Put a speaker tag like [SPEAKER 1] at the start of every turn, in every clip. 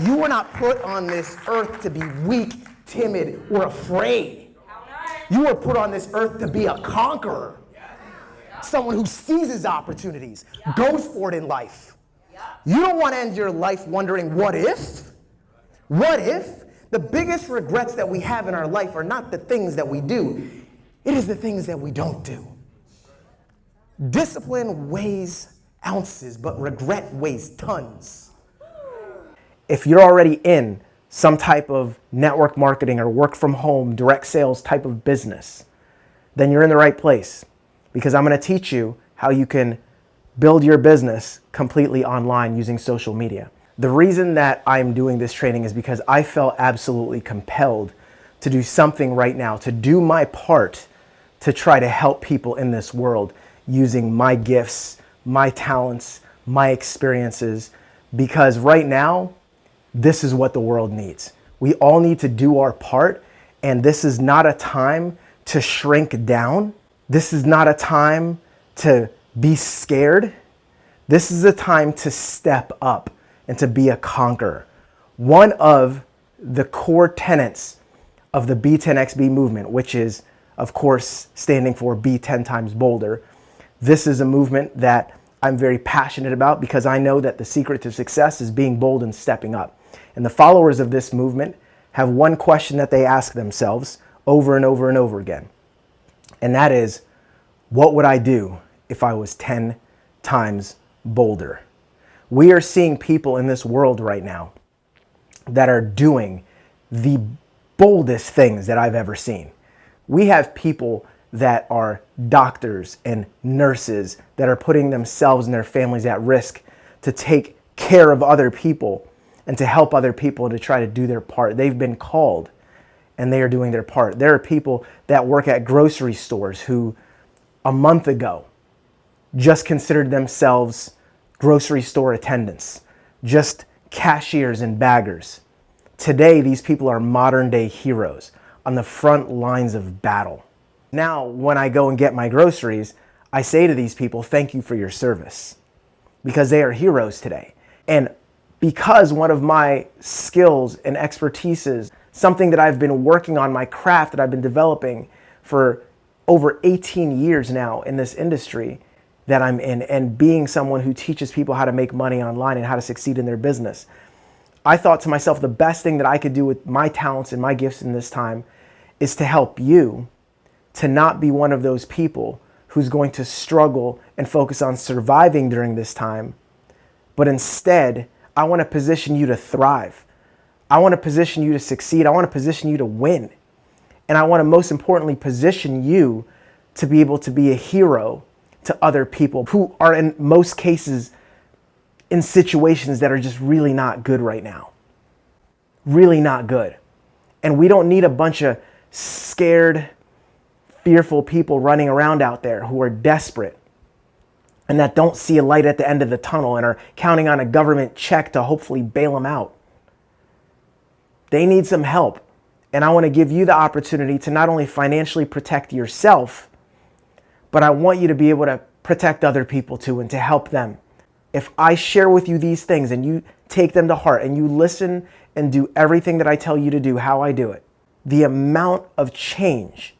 [SPEAKER 1] You were not put on this earth to be weak, timid, or afraid. You were put on this earth to be a conqueror. Someone who seizes opportunities, goes for it in life. You don't want to end your life wondering, what if? What if? The biggest regrets that we have in our life are not the things that we do. It is the things that we don't do. Discipline weighs ounces, but regret weighs tons. If you're already in some type of network marketing or work from home, direct sales type of business, then you're in the right place. Because I'm going to teach you how you can build your business completely online using social media. The reason that I'm doing this training is because I felt absolutely compelled to do something right now, to do my part to try to help people in this world using my gifts, my talents, my experiences, because right now, this is what the world needs. We all need to do our part, and this is not a time to shrink down. This is not a time to be scared. This is a time to step up and to be a conqueror. One of the core tenets of the B10XB movement, which is, of course, standing for Be 10 times bolder. This is a movement that I'm very passionate about because I know that the secret to success is being bold and stepping up. And the followers of this movement have one question that they ask themselves over and over and over again. And that is, what would I do if I was 10 times bolder? We are seeing people in this world right now that are doing the boldest things that I've ever seen. We have people that are doctors and nurses that are putting themselves and their families at risk to take care of other people and to help other people and to try to do their part. They've been called and they are doing their part. There are people that work at grocery stores who a month ago just considered themselves grocery store attendants, just cashiers and baggers. Today, these people are modern day heroes on the front lines of battle. Now, when I go and get my groceries, I say to these people, thank you for your service, because they are heroes today. And because one of my skills and expertises, something that I've been working on, my craft that I've been developing for over 18 years now in this industry that I'm in, and being someone who teaches people how to make money online and how to succeed in their business, I thought to myself, the best thing that I could do with my talents and my gifts in this time is to help you to not be one of those people who's going to struggle and focus on surviving during this time, but instead, I want to position you to thrive. I want to position you to succeed. I want to position you to win. And I want to most importantly position you to be able to be a hero to other people who are in most cases in situations that are just really not good right now. Really not good. And we don't need a bunch of scared, fearful people running around out there who are desperate and that don't see a light at the end of the tunnel and are counting on a government check to hopefully bail them out. They need some help. And I want to give you the opportunity to not only financially protect yourself, but I want you to be able to protect other people too and to help them. If I share with you these things and you take them to heart and you listen and do everything that I tell you to do, how I do it, the amount of change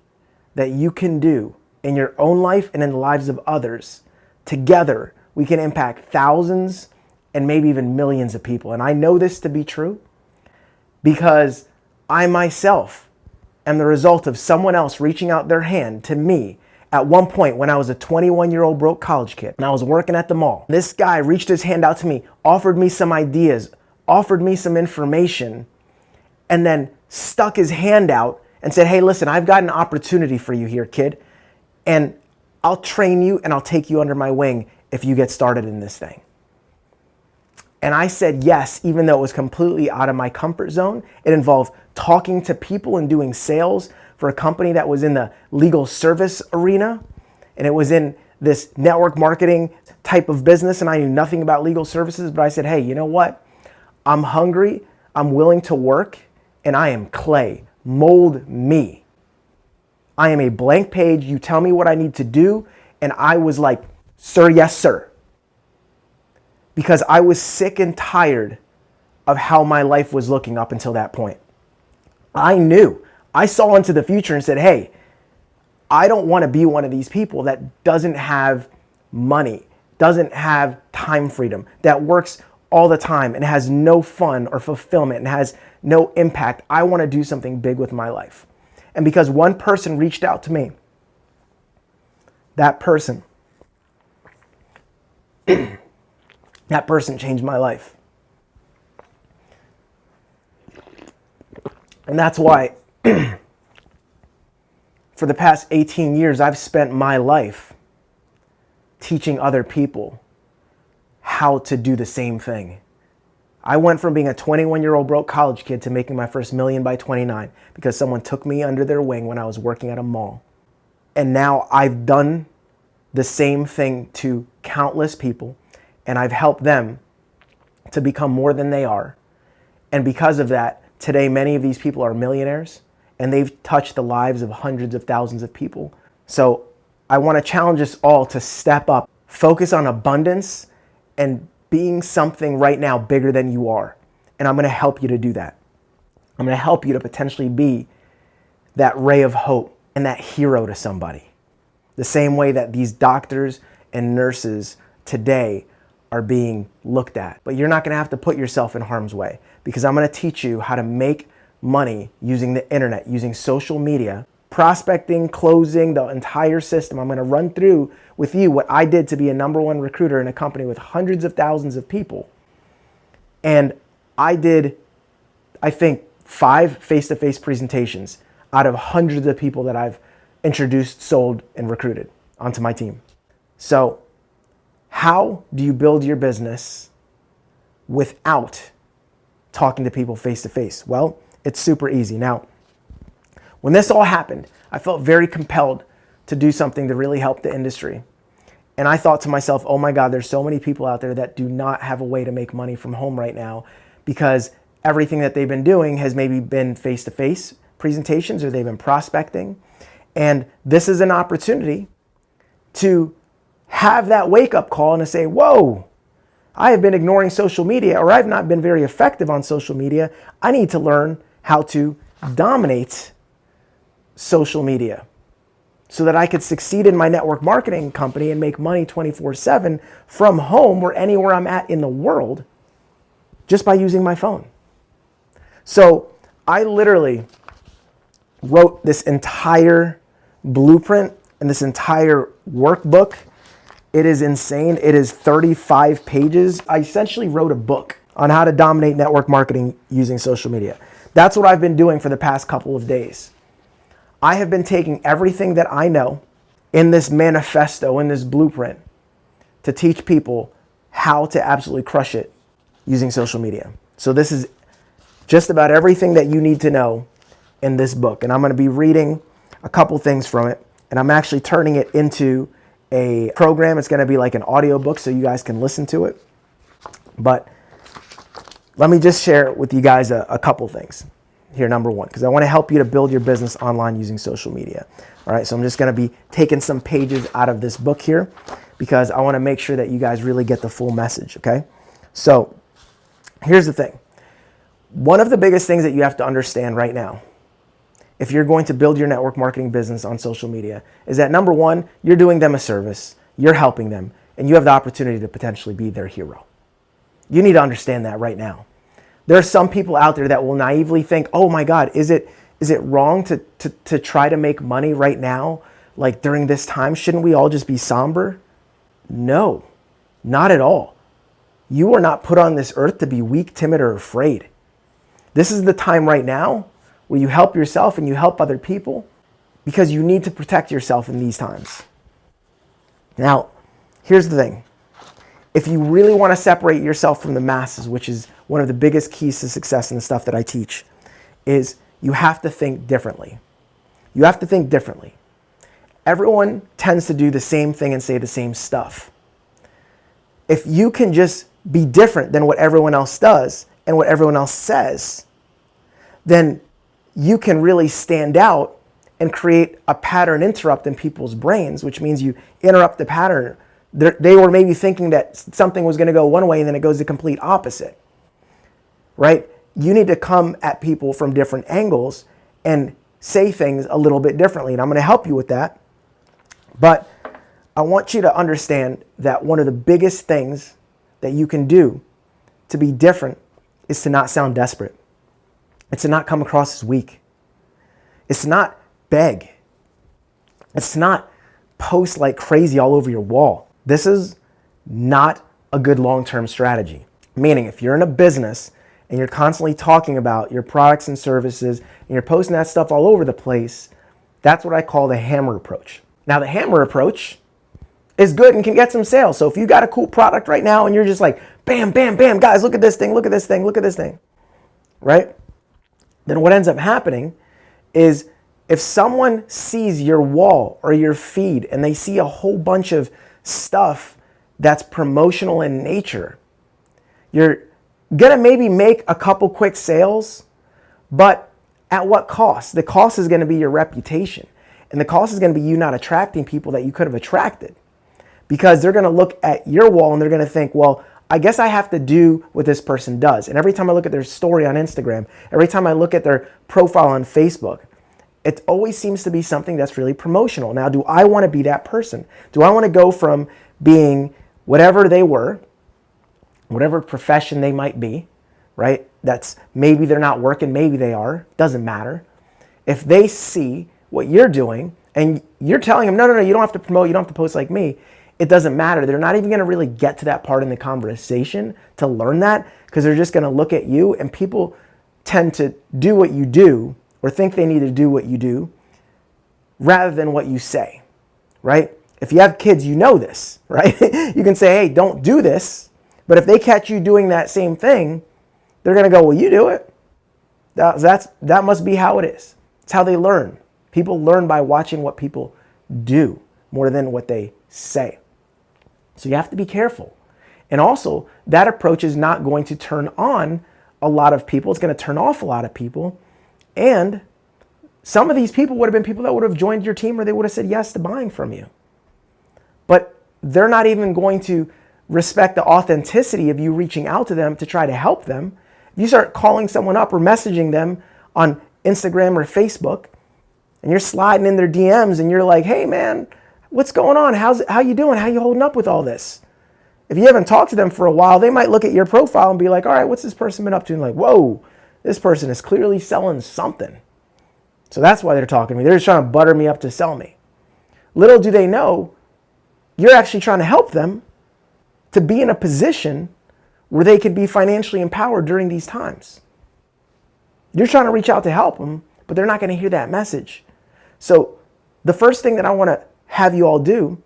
[SPEAKER 1] that you can do in your own life and in the lives of others, together we can impact thousands and maybe even millions of people. And I know this to be true because I myself am the result of someone else reaching out their hand to me at one point when I was a 21-year-old broke college kid and I was working at the mall. This guy reached his hand out to me, offered me some ideas, offered me some information, and then stuck his hand out and said, hey, listen, I've got an opportunity for you here, kid, and I'll train you and I'll take you under my wing if you get started in this thing. And I said yes, even though it was completely out of my comfort zone. It involved talking to people and doing sales for a company that was in the legal service arena. And it was in this network marketing type of business. And I knew nothing about legal services, but I said, hey, you know what? I'm hungry. I'm willing to work. And I am clay. Mold me. I am a blank page. You tell me what I need to do. And I was like, sir, yes, sir. Because I was sick and tired of how my life was looking up until that point. I saw into the future and said, hey, I don't want to be one of these people that doesn't have money, doesn't have time freedom, that works all the time and has no fun or fulfillment and has no impact. I want to do something big with my life. And because one person reached out to me, that person changed my life. And that's why for the past 18 years, I've spent my life teaching other people how to do the same thing. I went from being a 21-year-old broke college kid to making my first $1 million by 29 because someone took me under their wing when I was working at a mall. And now I've done the same thing to countless people, and I've helped them to become more than they are. And because of that, today many of these people are millionaires, and they've touched the lives of hundreds of thousands of people. So I want to challenge us all to step up, focus on abundance, and being something right now bigger than you are. And I'm going to help you to do that. I'm going to help you to potentially be that ray of hope and that hero to somebody. The same way that these doctors and nurses today are being looked at. But you're not going to have to put yourself in harm's way, because I'm going to teach you how to make money using the internet, using social media, prospecting, closing, the entire system. I'm going to run through with you what I did to be a #1 recruiter in a company with hundreds of thousands of people. And I did, I think, 5 face-to-face presentations out of hundreds of people that I've introduced, sold, and recruited onto my team. So how do you build your business without talking to people face-to-face? Well, it's super easy. Now, when this all happened, I felt very compelled to do something to really help the industry. And I thought to myself, oh my God, there's so many people out there that do not have a way to make money from home right now, because everything that they've been doing has maybe been face-to-face presentations, or they've been prospecting. And this is an opportunity to have that wake-up call and to say, whoa, I have been ignoring social media, or I've not been very effective on social media. I need to learn how to dominate social media so that I could succeed in my network marketing company and make money 24/7 from home or anywhere I'm at in the world just by using my phone. So I literally wrote this entire blueprint and this entire workbook. It is insane. It is 35 pages. I essentially wrote a book on how to dominate network marketing using social media. That's what I've been doing for the past couple of days. I have been taking everything that I know in this manifesto, in this blueprint, to teach people how to absolutely crush it using social media. So this is just about everything that you need to know in this book. And I'm going to be reading a couple things from it. And I'm actually turning it into a program. It's going to be like an audio book so you guys can listen to it. But let me just share with you guys a couple things here. Number one, because I want to help you to build your business online using social media. All right, so I'm just going to be taking some pages out of this book here because I want to make sure that you guys really get the full message, okay? So here's the thing. One of the biggest things that you have to understand right now, if you're going to build your network marketing business on social media, is that number one, you're doing them a service, you're helping them, and you have the opportunity to potentially be their hero. You need to understand that right now. There are some people out there that will naively think, oh my God, is it wrong to try to make money right now? Like during this time, shouldn't we all just be somber? No, not at all. You are not put on this earth to be weak, timid, or afraid. This is the time right now where you help yourself and you help other people because you need to protect yourself in these times. Now, here's the thing. If you really want to separate yourself from the masses, which is one of the biggest keys to success in the stuff that I teach, is you have to think differently. You have to think differently. Everyone tends to do the same thing and say the same stuff. If you can just be different than what everyone else does and what everyone else says, then you can really stand out and create a pattern interrupt in people's brains, which means you interrupt the pattern. They were maybe thinking that something was going to go one way and then it goes the complete opposite, right? You need to come at people from different angles and say things a little bit differently. And I'm going to help you with that. But I want you to understand that one of the biggest things that you can do to be different is to not sound desperate. It's to not come across as weak. It's to not beg. It's to not post like crazy all over your wall. This is not a good long-term strategy. Meaning, if you're in a business and you're constantly talking about your products and services and you're posting that stuff all over the place, that's what I call the hammer approach. Now, the hammer approach is good and can get some sales. So if you got a cool product right now and you're just like, bam, bam, bam, guys, look at this thing, look at this thing, look at this thing, right? Then what ends up happening is if someone sees your wall or your feed and they see a whole bunch of stuff that's promotional in nature, you're gonna maybe make a couple quick sales, but at what cost? The cost is gonna be your reputation. And the cost is gonna be you not attracting people that you could have attracted. Because they're gonna look at your wall and they're gonna think, well, I guess I have to do what this person does. And every time I look at their story on Instagram, every time I look at their profile on Facebook, it always seems to be something that's really promotional. Now, do I want to be that person? Do I want to go from being whatever they were, whatever profession they might be, right? That's maybe they're not working, maybe they are, doesn't matter. If they see what you're doing and you're telling them, no, you don't have to promote, you don't have to post like me, it doesn't matter. They're not even going to really get to that part in the conversation to learn that because they're just going to look at you, and people tend to do what you do or think they need to do what you do rather than what you say, right? If you have kids, you know this, right? You can say, hey, don't do this. But if they catch you doing that same thing, they're going to go, well, you do it. That must be how it is. It's how they learn. People learn by watching what people do more than what they say. So you have to be careful. And also, that approach is not going to turn on a lot of people. It's going to turn off a lot of people. And some of these people would have been people that would have joined your team or they would have said yes to buying from you. But they're not even going to respect the authenticity of you reaching out to them to try to help them. If you start calling someone up or messaging them on Instagram or Facebook and you're sliding in their DMs and you're like, hey man, what's going on? How you doing? How you holding up with all this? If you haven't talked to them for a while, they might look at your profile and be like, all right, what's this person been up to? And like, whoa, this person is clearly selling something. So that's why they're talking to me. They're just trying to butter me up to sell me. Little do they know, you're actually trying to help them to be in a position where they could be financially empowered during these times. You're trying to reach out to help them, but they're not going to hear that message. So the first thing that I want to have you all do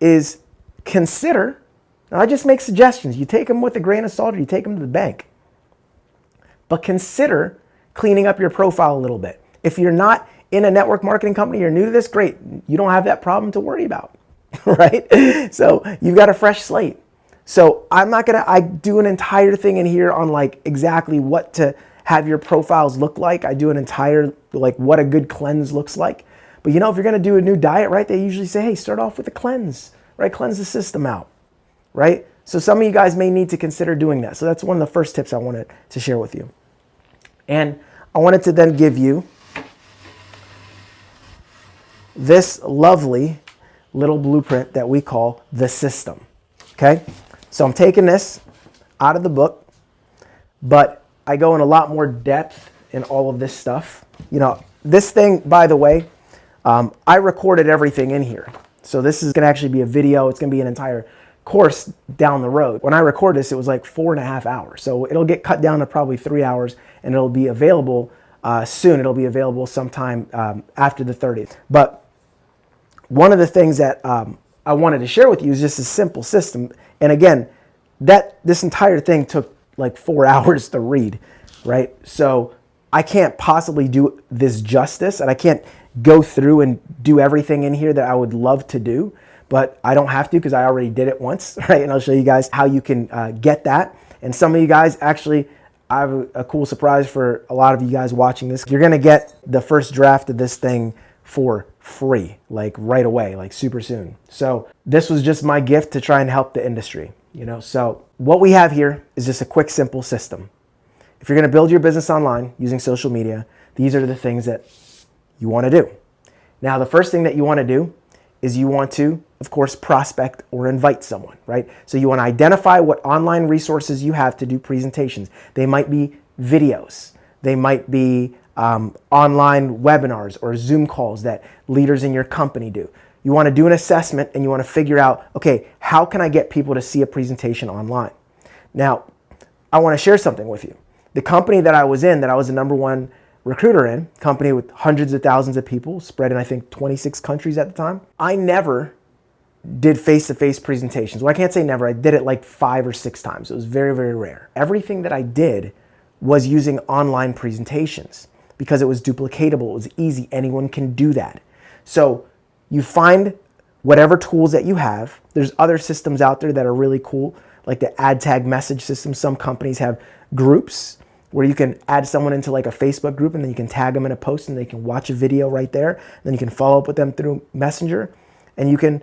[SPEAKER 1] is consider, now I just make suggestions. You take them with a grain of salt or you take them to the bank. But consider cleaning up your profile a little bit. If you're not in a network marketing company, you're new to this, great. You don't have that problem to worry about, right? So you've got a fresh slate. So I do an entire thing in here on like exactly what to have your profiles look like. I do an entire, like what a good cleanse looks like. But you know, if you're going to do a new diet, right, they usually say, hey, start off with a cleanse, right? Cleanse the system out, right? So some of you guys may need to consider doing that. So that's one of the first tips I wanted to share with you. And I wanted to then give you this lovely little blueprint that we call the system, okay? So I'm taking this out of the book, but I go in a lot more depth in all of this stuff. You know, this thing, by the way, I recorded everything in here. So this is going to actually be a video. It's going to be an entire course down the road. When I record this, it was like 4.5 hours. So it'll get cut down to probably 3 hours and it'll be available soon. It'll be available sometime after the 30th. But one of the things that I wanted to share with you is just a simple system. And again, this entire thing took like 4 hours to read, right? So I can't possibly do this justice, and I can't go through and do everything in here that I would love to do, but I don't have to because I already did it once, right? And I'll show you guys how you can get that. And some of you guys actually, I have a cool surprise for a lot of you guys watching this. You're gonna get the first draft of this thing for free, like right away, like super soon. So this was just my gift to try and help the industry, you know? So what we have here is just a quick, simple system. if you're going to build your business online using social media, these are the things that you want to do. Now, the first thing that you want to do is you want to, of course, prospect or invite someone, right? So you want to identify what online resources you have to do presentations. They might be videos. They might be online webinars or Zoom calls that leaders in your company do. You want to do an assessment and you want to figure out, okay, how can I get people to see a presentation online? Now, I want to share something with you. The company that I was in, that I was the number one recruiter in, company with hundreds of thousands of people spread in, I think, 26 countries at the time, I never did face-to-face presentations. Well, I can't say never. I did it like 5 or 6 times. It was very, very rare. Everything that I did was using online presentations because it was duplicatable. It was easy. Anyone can do that. So you find whatever tools that you have. There's other systems out there that are really cool, like the ad tag message system. Some companies have groups where you can add someone into like a Facebook group and then you can tag them in a post and they can watch a video right there. Then you can follow up with them through Messenger and you can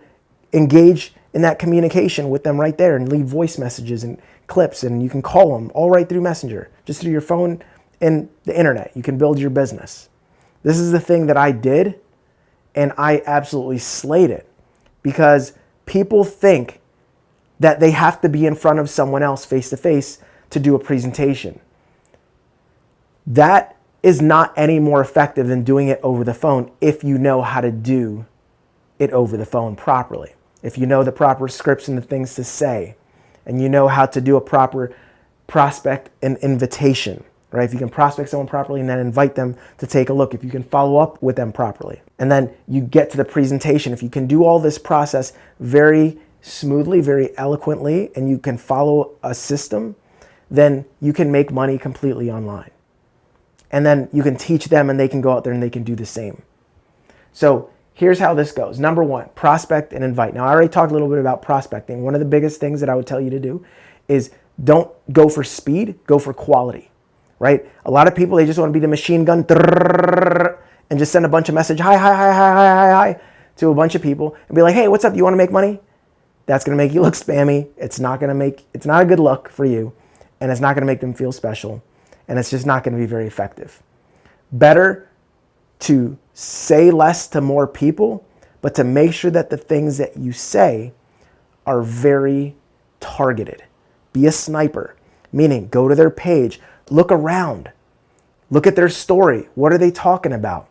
[SPEAKER 1] engage in that communication with them right there and leave voice messages and clips, and you can call them all right through Messenger, just through your phone and the internet. You can build your business. This is the thing that I did, and I absolutely slayed it because people think that they have to be in front of someone else face to face to do a presentation. That is not any more effective than doing it over the phone if you know how to do it over the phone properly. If you know the proper scripts and the things to say, and you know how to do a proper prospect and invitation, right? If you can prospect someone properly and then invite them to take a look, if you can follow up with them properly, and then you get to the presentation, if you can do all this process very smoothly, very eloquently, and you can follow a system, then you can make money completely online. And then you can teach them and they can go out there and they can do the same. So here's how this goes. Number 1, prospect and invite. Now, I already talked a little bit about prospecting. One of the biggest things that I would tell you to do is don't go for speed, go for quality, right? A lot of people, they just want to be the machine gun and just send a bunch of message, hi, to a bunch of people and be like, hey, what's up? You want to make money? That's going to make you look spammy. It's not a good look for you, and it's not going to make them feel special, and it's just not going to be very effective. Better to say less to more people, but to make sure that the things that you say are very targeted. Be a sniper, meaning go to their page, look around, look at their story. What are they talking about?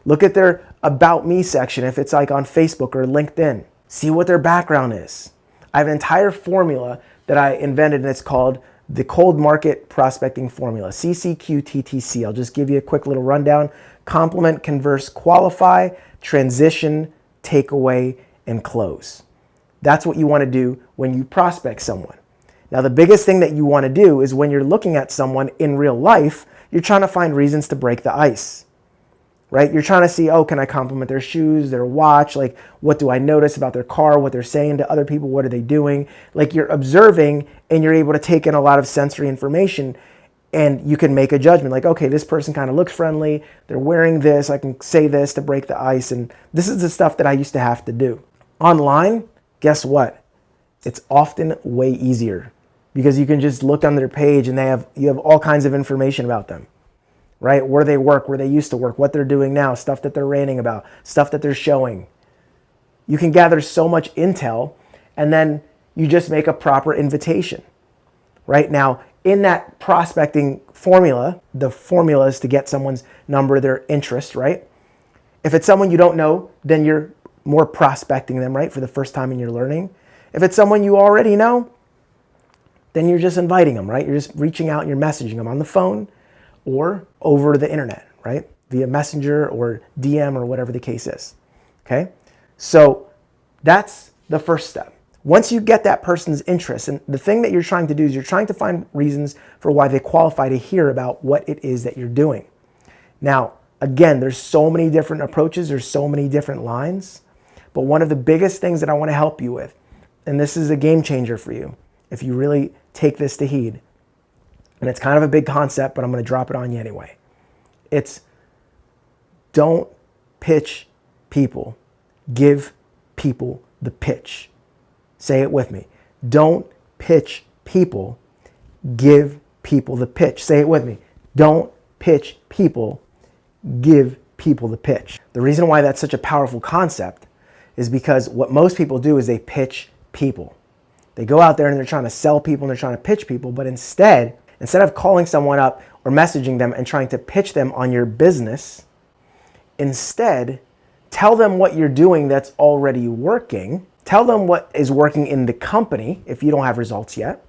[SPEAKER 1] Look at their About Me section if it's like on Facebook or LinkedIn. See what their background is. I have an entire formula that I invented, and it's called the Cold Market Prospecting Formula, CCQTTC. I'll just give you a quick little rundown. Compliment, converse, qualify, transition, take away, and close. That's what you want to do when you prospect someone. Now, the biggest thing that you want to do is when you're looking at someone in real life, you're trying to find reasons to break the ice, right? You're trying to see, oh, can I compliment their shoes, their watch? Like, what do I notice about their car, what they're saying to other people? What are they doing? Like, you're observing and you're able to take in a lot of sensory information, and you can make a judgment like, okay, this person kind of looks friendly. They're wearing this. I can say this to break the ice. And this is the stuff that I used to have to do. Online, guess what? It's often way easier because you can just look on their page and you have all kinds of information about them, right? Where they work, where they used to work, what they're doing now, stuff that they're ranting about, stuff that they're showing. You can gather so much intel, and then you just make a proper invitation, right? Now, in that prospecting formula, the formula is to get someone's number, their interest, right? If it's someone you don't know, then you're more prospecting them, right? For the first time in your learning. If it's someone you already know, then you're just inviting them, right? You're just reaching out and you're messaging them on the phone or over the internet, right? Via Messenger or DM or whatever the case is, okay? So that's the first step. Once you get that person's interest, and the thing that you're trying to do is you're trying to find reasons for why they qualify to hear about what it is that you're doing. Now, again, there's so many different approaches, there's so many different lines, but one of the biggest things that I want to help you with, and this is a game changer for you, if you really take this to heed, and it's kind of a big concept, but I'm going to drop it on you anyway. It's don't pitch people, give people the pitch. Say it with me. Don't pitch people, give people the pitch. Say it with me. Don't pitch people, give people the pitch. The reason why that's such a powerful concept is because what most people do is they pitch people. They go out there and they're trying to sell people and they're trying to pitch people, but instead of calling someone up or messaging them and trying to pitch them on your business, instead, tell them what you're doing that's already working. Tell them what is working in the company if you don't have results yet,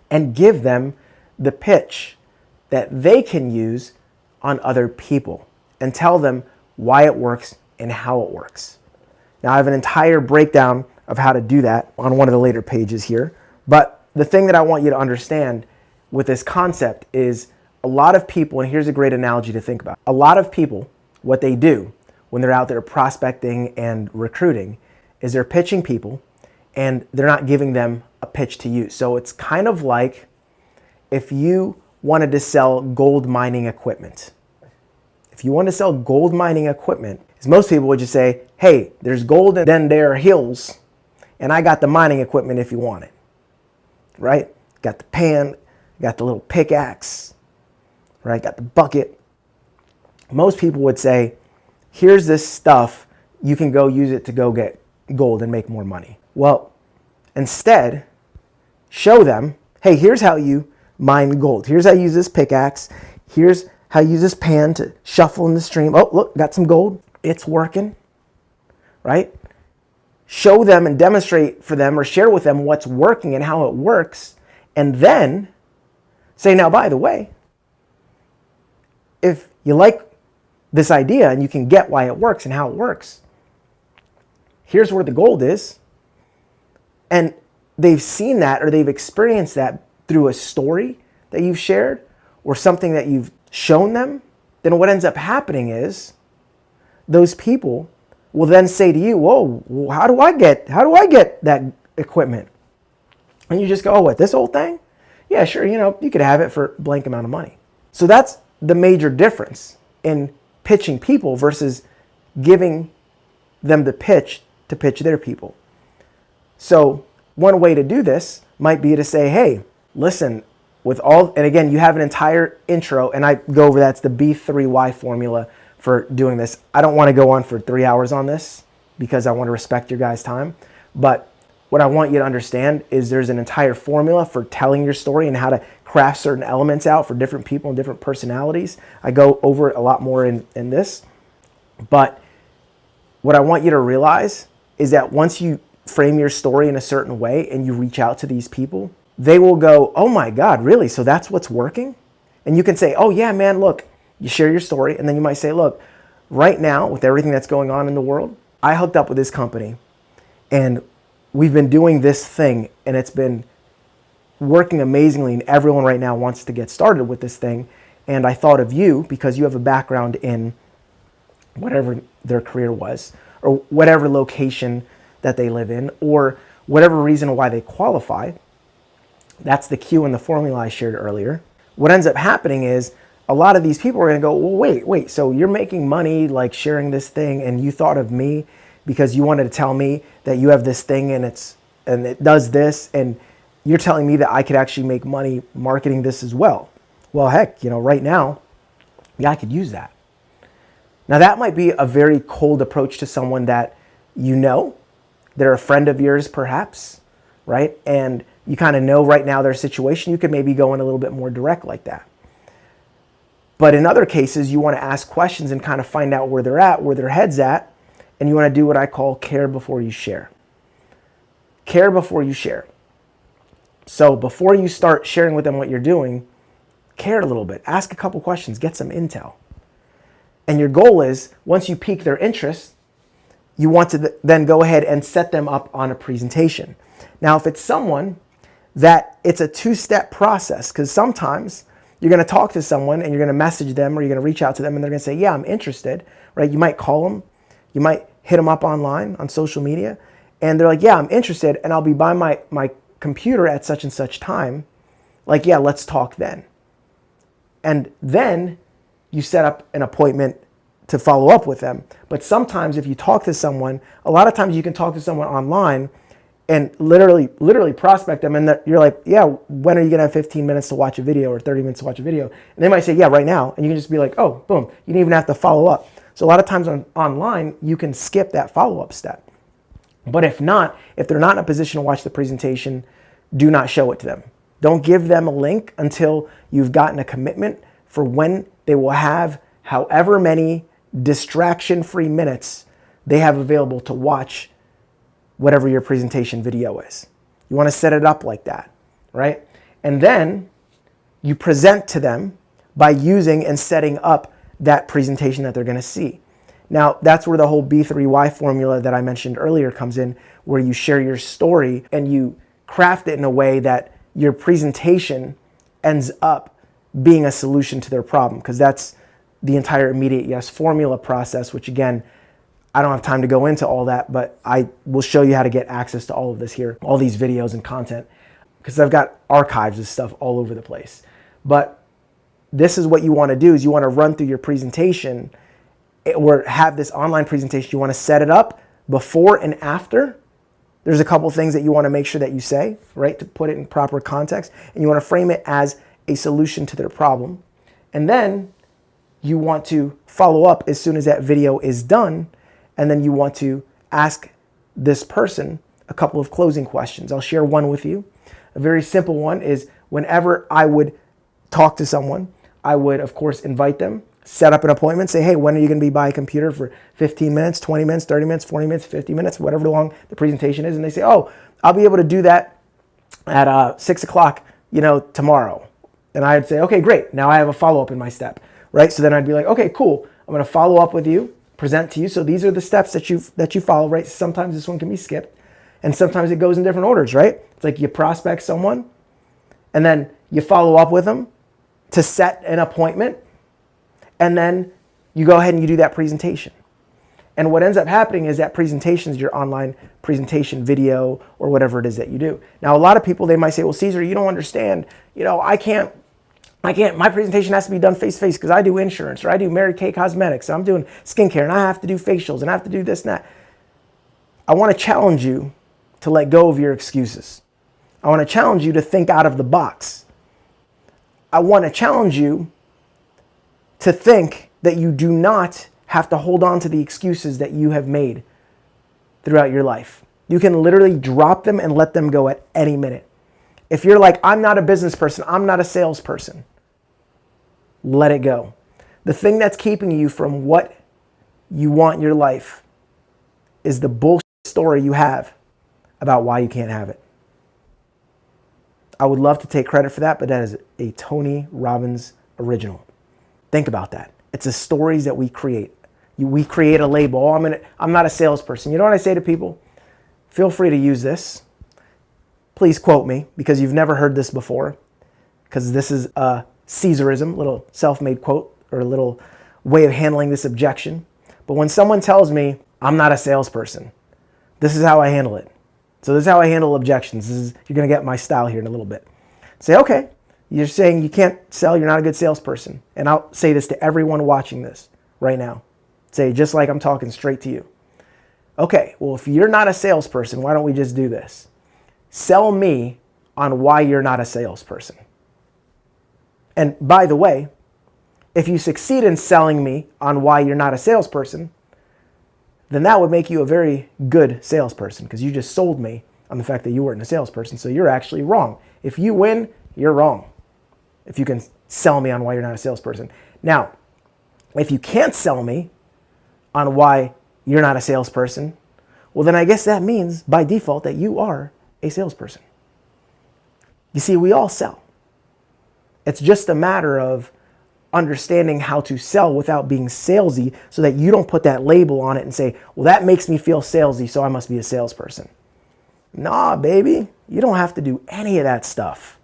[SPEAKER 1] and give them the pitch that they can use on other people, and tell them why it works and how it works. Now, I have an entire breakdown of how to do that on one of the later pages here, but the thing that I want you to understand with this concept is a lot of people, and here's a great analogy to think about. A lot of people, what they do when they're out there prospecting and recruiting is they're pitching people and they're not giving them a pitch to use. So it's kind of like if you wanted to sell gold mining equipment. If you want to sell gold mining equipment, is most people would just say, hey, there's gold and then there are hills, and I got the mining equipment if you want it, right? Got the pan, got the little pickaxe, right? Got the bucket. Most people would say, here's this stuff, you can go use it to go get gold and make more money. Well, instead, show them, hey, here's how you mine gold. Here's how you use this pickaxe. Here's how you use this pan to shuffle in the stream. Oh, look, got some gold. It's working, right? Show them and demonstrate for them or share with them what's working and how it works. And then say, now, by the way, if you like this idea and you can get why it works and how it works, here's where the gold is. And they've seen that or they've experienced that through a story that you've shared or something that you've shown them. Then what ends up happening is those people will then say to you, whoa, how do I get that equipment? And you just go, oh, what, this whole thing? Yeah, sure, you could have it for a blank amount of money. So that's the major difference in pitching people versus giving them the pitch to pitch their people. So one way to do this might be to say, hey, listen, and again, you have an entire intro, and I go over that's the B3Y formula for doing this. I don't want to go on for 3 hours on this because I want to respect your guys' time. But what I want you to understand is there's an entire formula for telling your story and how to craft certain elements out for different people and different personalities. I go over it a lot more in this. But what I want you to realize is that once you frame your story in a certain way and you reach out to these people, they will go, oh my God, really? So that's what's working? And you can say, oh yeah, man, look, you share your story. And then you might say, look, right now with everything that's going on in the world, I hooked up with this company and we've been doing this thing and it's been working amazingly. And everyone right now wants to get started with this thing. And I thought of you because you have a background in whatever their career was or whatever location that they live in or whatever reason why they qualify. That's the cue in the formula I shared earlier. What ends up happening is a lot of these people are going to go, well, wait, so you're making money like sharing this thing and you thought of me because you wanted to tell me that you have this thing and it does this and you're telling me that I could actually make money marketing this as well. Well, heck, right now, yeah, I could use that. Now that might be a very cold approach to someone that they're a friend of yours perhaps, right? And you kind of know right now their situation. You could maybe go in a little bit more direct like that. But in other cases, you want to ask questions and kind of find out where they're at, where their head's at, and you want to do what I call care before you share. Care before you share. So before you start sharing with them what you're doing, care a little bit. Ask a couple questions, get some intel. And your goal is, once you pique their interest, you want to then go ahead and set them up on a presentation. Now, if it's someone that it's a two-step process, because sometimes you're going to talk to someone and you're going to message them or you're going to reach out to them and they're going to say, yeah, I'm interested, right? You might call them, you might hit them up online on social media, and they're like, yeah, I'm interested, and I'll be by my computer at such and such time. Like, yeah, let's talk then. And then you set up an appointment to follow up with them. But sometimes if you talk to someone, a lot of times you can talk to someone online and literally prospect them. And you're like, yeah, when are you gonna have 15 minutes to watch a video or 30 minutes to watch a video? And they might say, yeah, right now. And you can just be like, oh, boom. You don't even have to follow up. So a lot of times online, you can skip that follow-up step. But if not, if they're not in a position to watch the presentation, do not show it to them. Don't give them a link until you've gotten a commitment for when they will have however many distraction-free minutes they have available to watch whatever your presentation video is. You want to set it up like that, right? And then you present to them by using and setting up that presentation that they're going to see. Now, that's where the whole B3Y formula that I mentioned earlier comes in, where you share your story and you craft it in a way that your presentation ends up being a solution to their problem, because that's the entire immediate yes formula process, which again, I don't have time to go into all that, but I will show you how to get access to all of this here, all these videos and content, because I've got archives of stuff all over the place. But this is what you want to do, is you want to run through your presentation or have this online presentation. You want to set it up before and after. There's a couple things that you want to make sure that you say, right, to put it in proper context. And you want to frame it as a solution to their problem. And then you want to follow up as soon as that video is done. And then you want to ask this person a couple of closing questions. I'll share one with you. A very simple one is, whenever I would talk to someone, I would, of course, invite them, set up an appointment, say, hey, when are you going to be by a computer for 15 minutes, 20 minutes, 30 minutes, 40 minutes, 50 minutes, whatever long the presentation is. And they say, oh, I'll be able to do that at 6 o'clock, tomorrow. And I'd say, okay, great. Now I have a follow-up in my step, right? So then I'd be like, okay, cool. I'm going to follow up with you, present to you. So these are the steps that you follow, right? Sometimes this one can be skipped, and sometimes it goes in different orders, right? It's like you prospect someone, and then you follow up with them to set an appointment, and then you go ahead and you do that presentation. And what ends up happening is that presentation is your online presentation video or whatever it is that you do. Now, a lot of people, they might say, well, Cesar, you don't understand. I can't, my presentation has to be done face-to-face because I do insurance, or I do Mary Kay Cosmetics. So I'm doing skincare, and I have to do facials, and I have to do this and that. I want to challenge you to let go of your excuses. I want to challenge you to think out of the box. I want to challenge you to think that you do not have to hold on to the excuses that you have made throughout your life. You can literally drop them and let them go at any minute. If you're like, I'm not a business person, I'm not a salesperson, let it go. The thing that's keeping you from what you want in your life is the bullshit story you have about why you can't have it. I would love to take credit for that, but that is a Tony Robbins original. Think about that. It's the stories that we create. We create a label. Oh, I'm not a salesperson. You know what I say to people? Feel free to use this. Please quote me, because you've never heard this before, because this is a Cesarism, little self-made quote, or a little way of handling this objection. But when someone tells me I'm not a salesperson, this is how I handle it. So this is how I handle objections. You're going to get my style here in a little bit. Say, okay, you're saying you can't sell, you're not a good salesperson. And I'll say this to everyone watching this right now. Say, just like I'm talking straight to you. Okay, well, if you're not a salesperson, why don't we just do this? Sell me on why you're not a salesperson. And by the way, if you succeed in selling me on why you're not a salesperson, then that would make you a very good salesperson, because you just sold me on the fact that you weren't a salesperson. So you're actually wrong. If you win, you're wrong. If you can sell me on why you're not a salesperson. Now, if you can't sell me on why you're not a salesperson, well, then I guess that means by default that you are a salesperson. You see, we all sell. It's just a matter of understanding how to sell without being salesy, so that you don't put that label on it and say, well, that makes me feel salesy, so I must be a salesperson. Nah, baby, you don't have to do any of that stuff.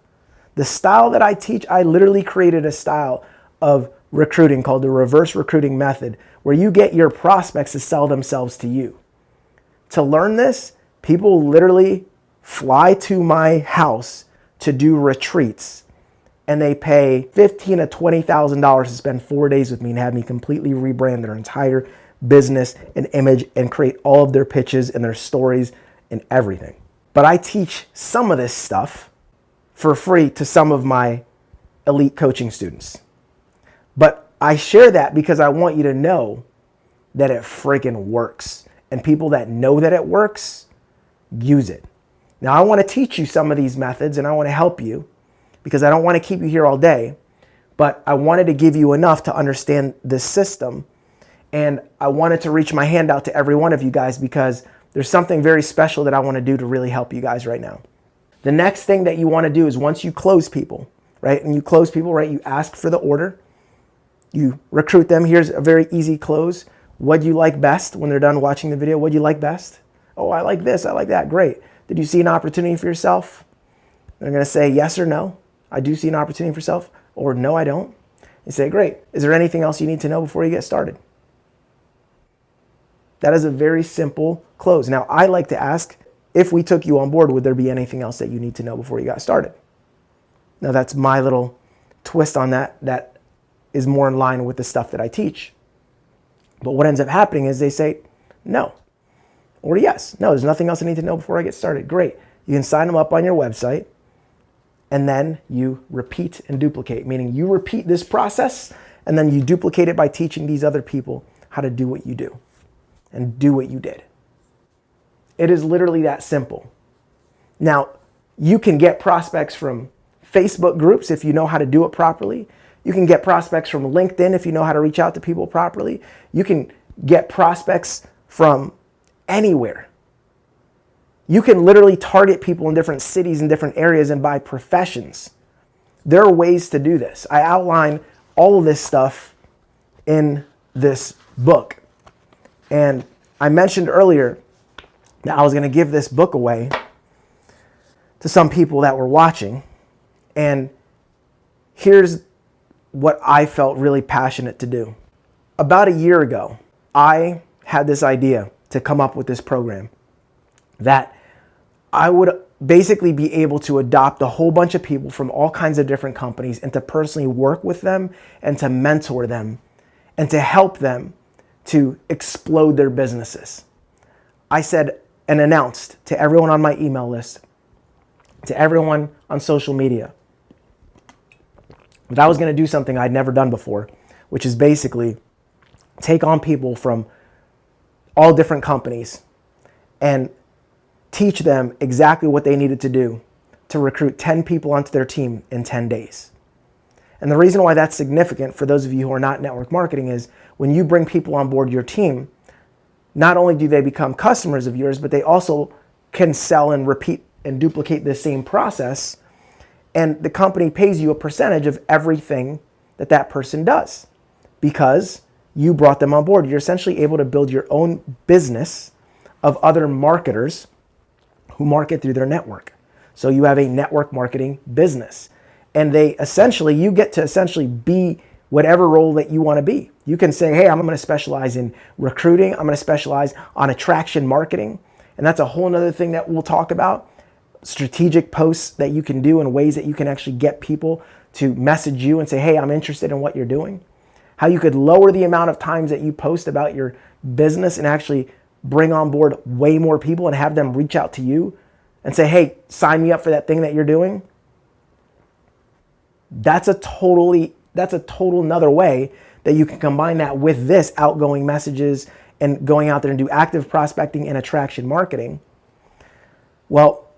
[SPEAKER 1] The style that I teach, I literally created a style of recruiting called the reverse recruiting method, where you get your prospects to sell themselves to you. To learn this, people literally fly to my house to do retreats, and they pay $15,000 to $20,000 to spend 4 days with me and have me completely rebrand their entire business and image and create all of their pitches and their stories and everything. But I teach some of this stuff for free to some of my elite coaching students. But I share that because I want you to know that it freaking works. And people that know that it works, use it. Now, I want to teach you some of these methods and I want to help you because I don't want to keep you here all day, but I wanted to give you enough to understand this system. And I wanted to reach my hand out to every one of you guys because there's something very special that I want to do to really help you guys right now. The next thing that you want to do is once you close people, right? And you close people, right? You ask for the order. You recruit them. Here's a very easy close. What do you like best when they're done watching the video? What do you like best? Oh, I like this. I like that. Great. Did you see an opportunity for yourself? They're going to say yes or no. I do see an opportunity for yourself. Or no, I don't. You say, great. Is there anything else you need to know before you get started? That is a very simple close. Now, I like to ask, if we took you on board, would there be anything else that you need to know before you got started? Now, that's my little twist on that. That is more in line with the stuff that I teach. But what ends up happening is they say no or yes. No, there's nothing else I need to know before I get started. Great. You can sign them up on your website and then you repeat and duplicate, meaning you repeat this process and then you duplicate it by teaching these other people how to do what you do and do what you did. It is literally that simple. Now, you can get prospects from Facebook groups if you know how to do it properly. You can get prospects from LinkedIn if you know how to reach out to people properly. You can get prospects from anywhere. You can literally target people in different cities and different areas and by professions. There are ways to do this. I outline all of this stuff in this book. And I mentioned earlier that I was going to give this book away to some people that were watching. And here's what I felt really passionate to do. About a year ago, I had this idea to come up with this program that I would basically be able to adopt a whole bunch of people from all kinds of different companies and to personally work with them and to mentor them and to help them to explode their businesses. I said and announced to everyone on my email list, to everyone on social media, that I was going to do something I'd never done before, which is basically take on people from all different companies and teach them exactly what they needed to do to recruit 10 people onto their team in 10 days. And the reason why that's significant for those of you who are not network marketing is when you bring people on board your team, not only do they become customers of yours, but they also can sell and repeat and duplicate the same process. And the company pays you a percentage of everything that that person does because you brought them on board. You're essentially able to build your own business of other marketers who market through their network. So you have a network marketing business. And you get to essentially be whatever role that you want to be. You can say, hey, I'm going to specialize in recruiting. I'm going to specialize on attraction marketing. And that's a whole nother thing that we'll talk about. Strategic posts that you can do and ways that you can actually get people to message you and say, hey, I'm interested in what you're doing. How you could lower the amount of times that you post about your business and actually bring on board way more people and have them reach out to you and say, hey, sign me up for that thing that you're doing. That's a total another way that you can combine that with this outgoing messages and going out there and do active prospecting and attraction marketing. Well,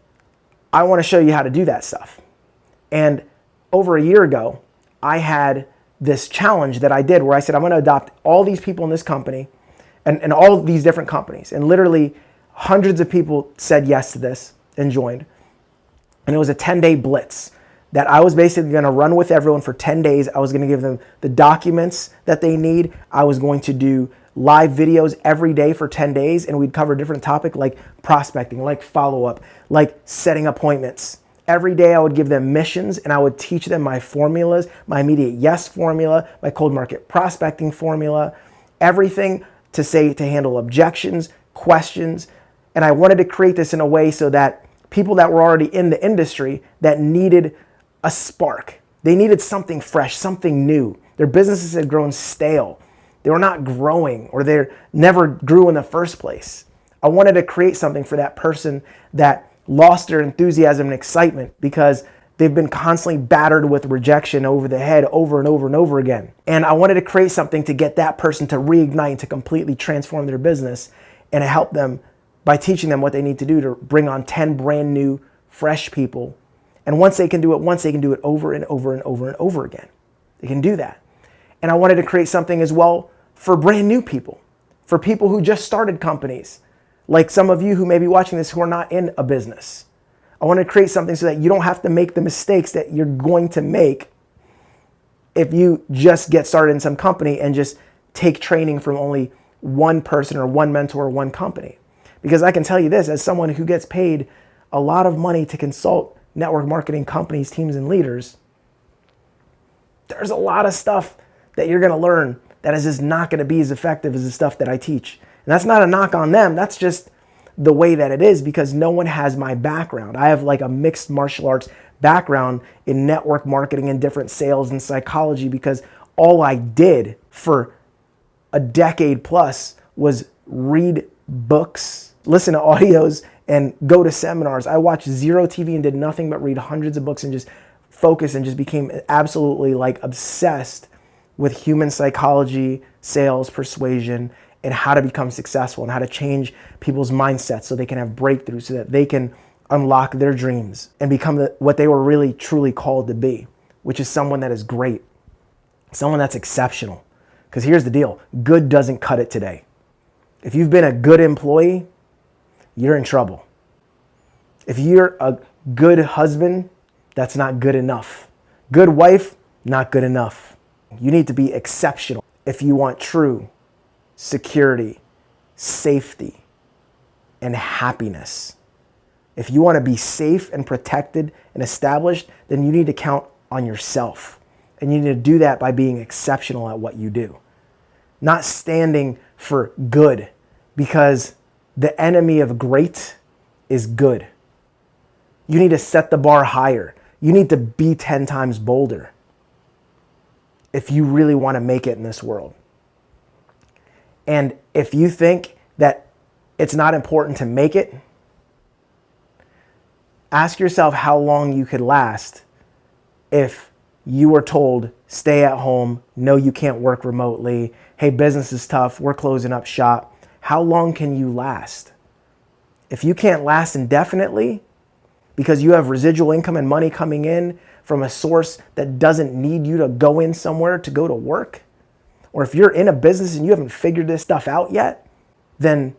[SPEAKER 1] I want to show you how to do that stuff. And over a year ago, I had this challenge that I did where I said, I'm going to adopt all these people in this company and all of these different companies. And literally hundreds of people said yes to this and joined. And it was a 10-day blitz that I was basically going to run with everyone for 10 days. I was going to give them the documents that they need. I was going to do live videos every day for 10 days, and we'd cover different topics like prospecting, like follow-up, like setting appointments. Every day I would give them missions, and I would teach them my formulas, my immediate yes formula, my cold market prospecting formula, everything to handle objections, questions. And I wanted to create this in a way so that people that were already in the industry that needed a spark, they needed something fresh, something new. Their businesses had grown stale. They were not growing, or they never grew in the first place. I wanted to create something for that person that lost their enthusiasm and excitement because they've been constantly battered with rejection over the head over and over and over again. And I wanted to create something to get that person to reignite, to completely transform their business, and to help them by teaching them what they need to do to bring on 10 brand new, fresh people. And once they can do it once, they can do it over and over and over and over again. They can do that. And I wanted to create something as well for brand new people, for people who just started companies, like some of you who may be watching this who are not in a business. I want to create something so that you don't have to make the mistakes that you're going to make if you just get started in some company and just take training from only one person or one mentor or one company. Because I can tell you this, as someone who gets paid a lot of money to consult network marketing companies, teams, and leaders, there's a lot of stuff that you're going to learn that is just not going to be as effective as the stuff that I teach. And that's not a knock on them. That's just the way that it is, because no one has my background. I have like a mixed martial arts background in network marketing and different sales and psychology, because all I did for a decade plus was read books, listen to audios, and go to seminars. I watched zero TV and did nothing but read hundreds of books and just focus and just became absolutely like obsessed with human psychology, sales, persuasion, and how to become successful and how to change people's mindsets so they can have breakthroughs, so that they can unlock their dreams and become what they were really truly called to be, which is someone that is great, someone that's exceptional. Because here's the deal, good doesn't cut it today. If you've been a good employee, you're in trouble. If you're a good husband, that's not good enough. Good wife, not good enough. You need to be exceptional if you want true security, safety, and happiness. If you want to be safe and protected and established, then you need to count on yourself. And you need to do that by being exceptional at what you do. Not standing for good, because the enemy of great is good. You need to set the bar higher. You need to be 10 times bolder if you really want to make it in this world. And if you think that it's not important to make it, ask yourself how long you could last if you were told, stay at home, no, you can't work remotely, hey, business is tough, we're closing up shop. How long can you last? If you can't last indefinitely because you have residual income and money coming in from a source that doesn't need you to go in somewhere to go to work, or if you're in a business and you haven't figured this stuff out yet, then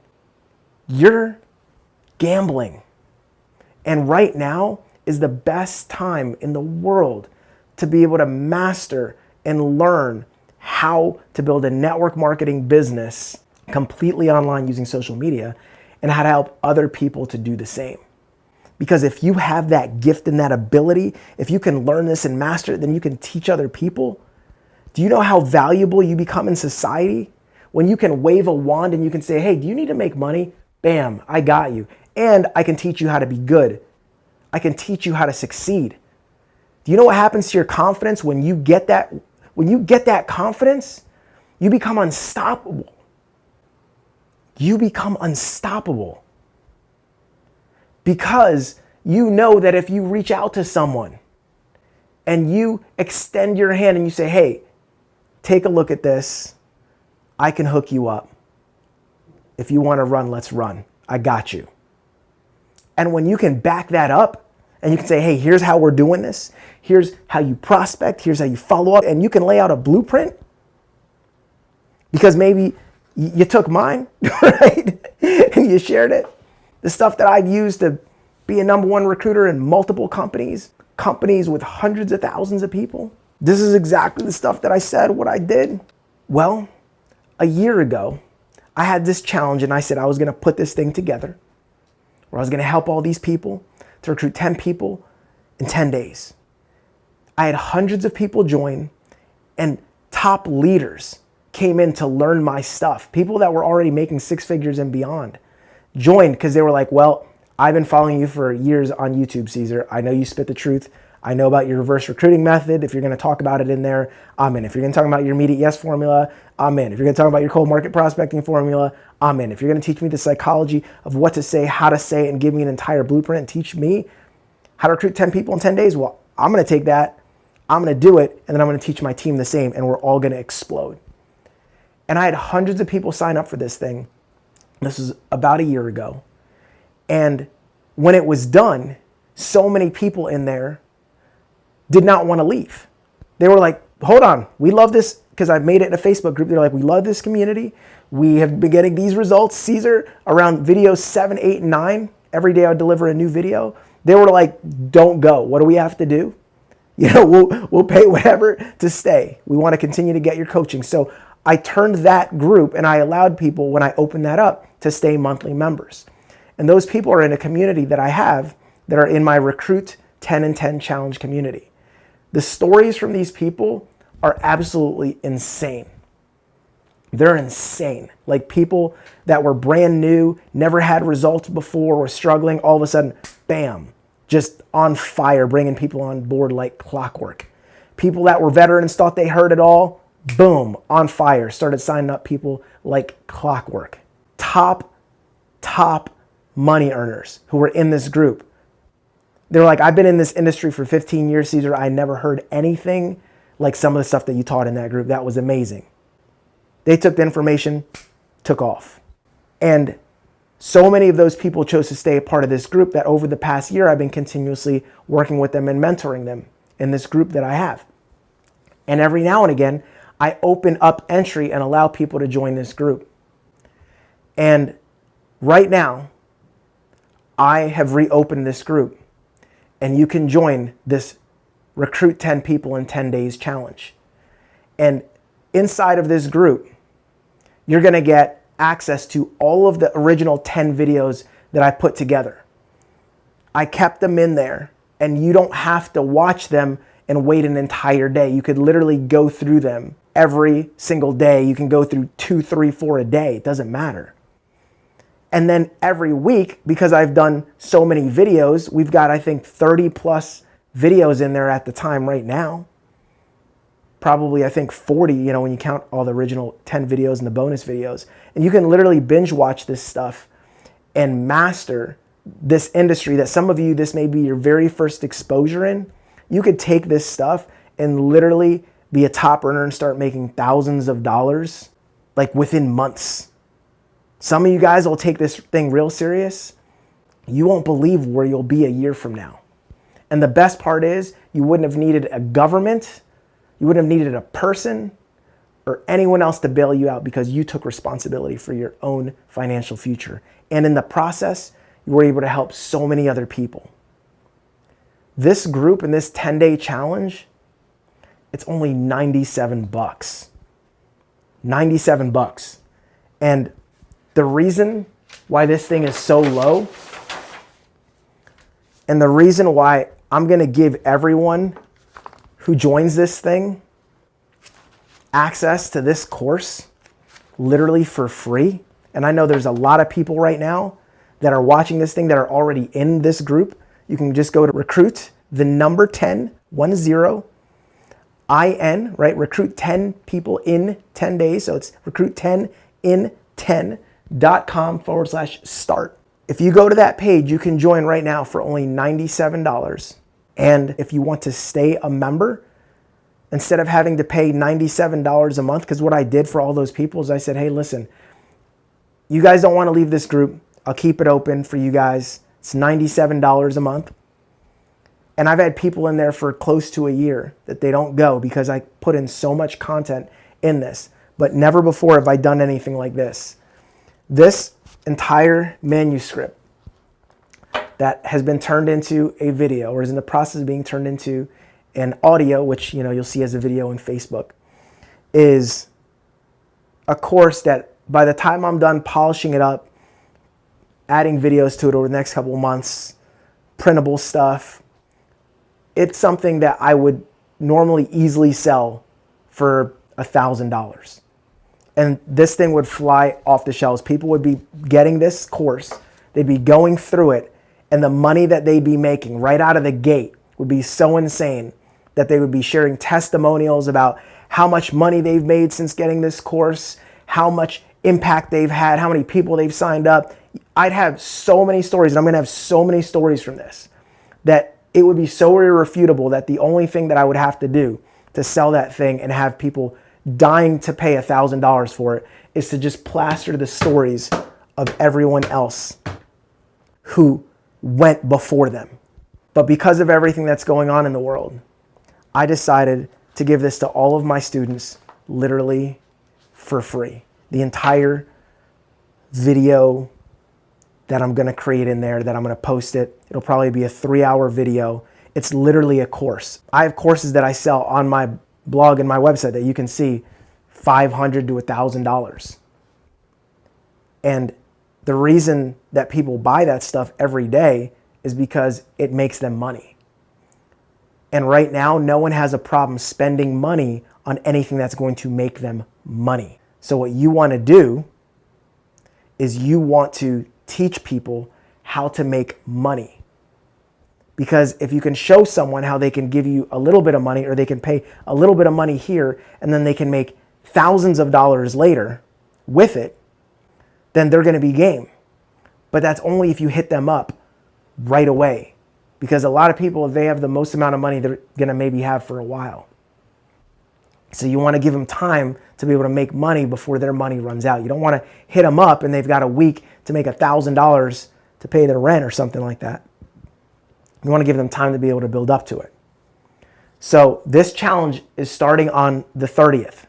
[SPEAKER 1] you're gambling. And right now is the best time in the world to be able to master and learn how to build a network marketing business completely online using social media, and how to help other people to do the same. Because if you have that gift and that ability, if you can learn this and master it, then you can teach other people. Do you know how valuable you become in society? When you can wave a wand and you can say, hey, do you need to make money? Bam, I got you. And I can teach you how to be good. I can teach you how to succeed. Do you know what happens to your confidence when you get that? When you get that confidence, you become unstoppable. You become unstoppable. Because you know that if you reach out to someone and you extend your hand and you say, hey, take a look at this, I can hook you up. If you want to run, let's run. I got you. And when you can back that up and you can say, hey, here's how we're doing this. Here's how you prospect. Here's how you follow up. And you can lay out a blueprint, because maybe you took mine, right? And you shared it. The stuff that I've used to be a number one recruiter in multiple companies with hundreds of thousands of people. This is exactly the stuff that I said, what I did. Well, a year ago, I had this challenge and I said I was going to put this thing together, where I was going to help all these people to recruit 10 people in 10 days. I had hundreds of people join, and top leaders came in to learn my stuff. People that were already making six figures and beyond joined because they were like, well, I've been following you for years on YouTube, Cesar. I know you spit the truth. I know about your reverse recruiting method. If you're going to talk about it in there, I'm in. If you're going to talk about your immediate yes formula, I'm in. If you're going to talk about your cold market prospecting formula, I'm in. If you're going to teach me the psychology of what to say, how to say it, and give me an entire blueprint and teach me how to recruit 10 people in 10 days, well, I'm going to take that, I'm going to do it, and then I'm going to teach my team the same, and we're all going to explode. And I had hundreds of people sign up for this thing. This was about a year ago. And when it was done, so many people in there did not want to leave. They were like, hold on, we love this, because I made it in a Facebook group. They're like, we love this community. We have been getting these results. Cesar, around videos 7, 8, and 9, every day I would deliver a new video. They were like, don't go. What do we have to do? We'll pay whatever to stay. We want to continue to get your coaching. So I turned that group and I allowed people, when I opened that up, to stay monthly members. And those people are in a community that I have that are in my Recruit 10 and 10 Challenge community. The stories from these people are absolutely insane. They're insane. Like people that were brand new, never had results before, were struggling, all of a sudden, bam, just on fire, bringing people on board like clockwork. People that were veterans, thought they heard it all, boom, on fire, started signing up people like clockwork. Top money earners who were in this group. They're like, I've been in this industry for 15 years, Cesar. I never heard anything like some of the stuff that you taught in that group. That was amazing. They took the information, took off. And so many of those people chose to stay a part of this group that over the past year, I've been continuously working with them and mentoring them in this group that I have. And every now and again, I open up entry and allow people to join this group. And right now, I have reopened this group. And you can join this Recruit 10 People in 10 Days Challenge. And inside of this group, you're going to get access to all of the original 10 videos that I put together. I kept them in there, and you don't have to watch them and wait an entire day. You could literally go through them every single day. You can go through 2, 3, 4 a day. It doesn't matter. And then every week, because I've done so many videos, we've got, I think, 30 plus videos in there at the time right now. Probably, I think, 40, when you count all the original 10 videos and the bonus videos. And you can literally binge watch this stuff and master this industry that some of you, this may be your very first exposure in. You could take this stuff and literally be a top earner and start making thousands of dollars like within months. Some of you guys will take this thing real serious. You won't believe where you'll be a year from now. And the best part is you wouldn't have needed a government, you wouldn't have needed a person or anyone else to bail you out because you took responsibility for your own financial future. And in the process, you were able to help so many other people. This group and this 10-day challenge, it's only $97. $97. And the reason why this thing is so low, and the reason why I'm going to give everyone who joins this thing access to this course literally for free. And I know there's a lot of people right now that are watching this thing that are already in this group. You can just go to recruit, the number 10, 10, IN, right? Recruit 10 people in 10 days. So it's recruit10in10.com/start. If you go to that page, you can join right now for only $97. And if you want to stay a member, instead of having to pay $97 a month, because what I did for all those people is I said, hey, listen, you guys don't want to leave this group. I'll keep it open for you guys. It's $97 a month. And I've had people in there for close to a year that they don't go because I put in so much content in this. But never before have I done anything like this. This entire manuscript that has been turned into a video or is in the process of being turned into an audio, which you'll see as a video on Facebook, is a course that by the time I'm done polishing it up, adding videos to it over the next couple of months, printable stuff, it's something that I would normally easily sell for $1,000. And this thing would fly off the shelves. People would be getting this course, they'd be going through it, and the money that they'd be making right out of the gate would be so insane that they would be sharing testimonials about how much money they've made since getting this course, how much impact they've had, how many people they've signed up. I'd have so many stories, and I'm going to have so many stories from this, that it would be so irrefutable that the only thing that I would have to do to sell that thing and have people dying to pay $1,000 for it is to just plaster the stories of everyone else who went before them. But because of everything that's going on in the world, I decided to give this to all of my students literally for free. The entire video that I'm going to create in there, that I'm going to post it. It'll probably be a 3-hour video. It's literally a course. I have courses that I sell on my blog and my website that you can see $500 to $1,000. And the reason that people buy that stuff every day is because it makes them money. And right now, no one has a problem spending money on anything that's going to make them money. So what you want to do is you want to teach people how to make money. Because if you can show someone how they can give you a little bit of money, or they can pay a little bit of money here, and then they can make thousands of dollars later with it, then they're going to be game. But that's only if you hit them up right away. Because a lot of people, if they have the most amount of money they're going to maybe have for a while. So you want to give them time to be able to make money before their money runs out. You don't want to hit them up and they've got a week to make $1,000 to pay their rent or something like that. You want to give them time to be able to build up to it. So this challenge is starting on the 30th.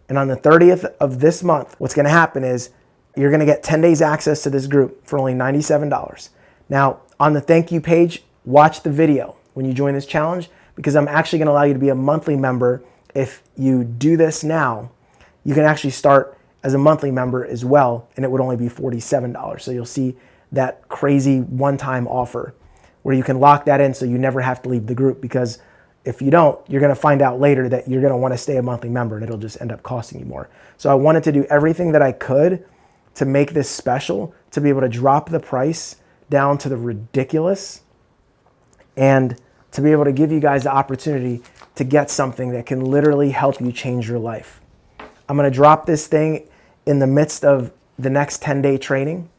[SPEAKER 1] And on the 30th of this month, what's going to happen is you're going to get 10 days access to this group for only $97. Now, on the thank you page, watch the video when you join this challenge, because I'm actually going to allow you to be a monthly member. If you do this now, you can actually start as a monthly member as well, and it would only be $47. So you'll see that crazy one-time offer where you can lock that in so you never have to leave the group, because if you don't, you're going to find out later that you're going to want to stay a monthly member and it'll just end up costing you more. So I wanted to do everything that I could to make this special, to be able to drop the price down to the ridiculous, and to be able to give you guys the opportunity to get something that can literally help you change your life. I'm going to drop this thing in the midst of the next 10-day training,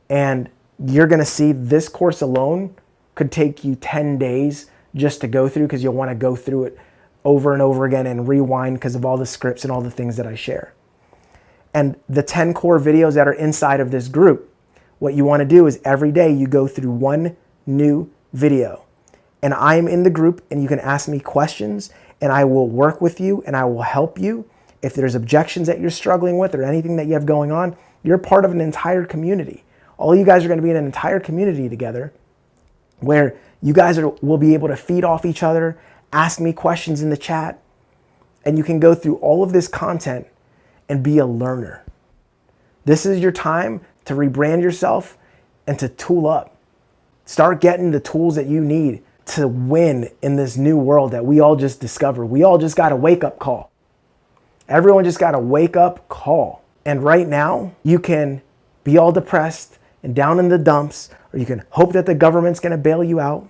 [SPEAKER 1] and you're going to see this course alone could take you 10 days just to go through, because you'll want to go through it over and over again and rewind because of all the scripts and all the things that I share. And the 10 core videos that are inside of this group, what you want to do is every day you go through one new video. And I am in the group, and you can ask me questions, and I will work with you and I will help you. If there's objections that you're struggling with or anything that you have going on, you're part of an entire community. All you guys are going to be in an entire community together where you guys will be able to feed off each other, ask me questions in the chat, and you can go through all of this content and be a learner. This is your time to rebrand yourself and to tool up. Start getting the tools that you need to win in this new world that we all just discovered. We all just got a wake-up call. Everyone just got a wake-up call. And right now, you can be all depressed and down in the dumps, or you can hope that the government's going to bail you out,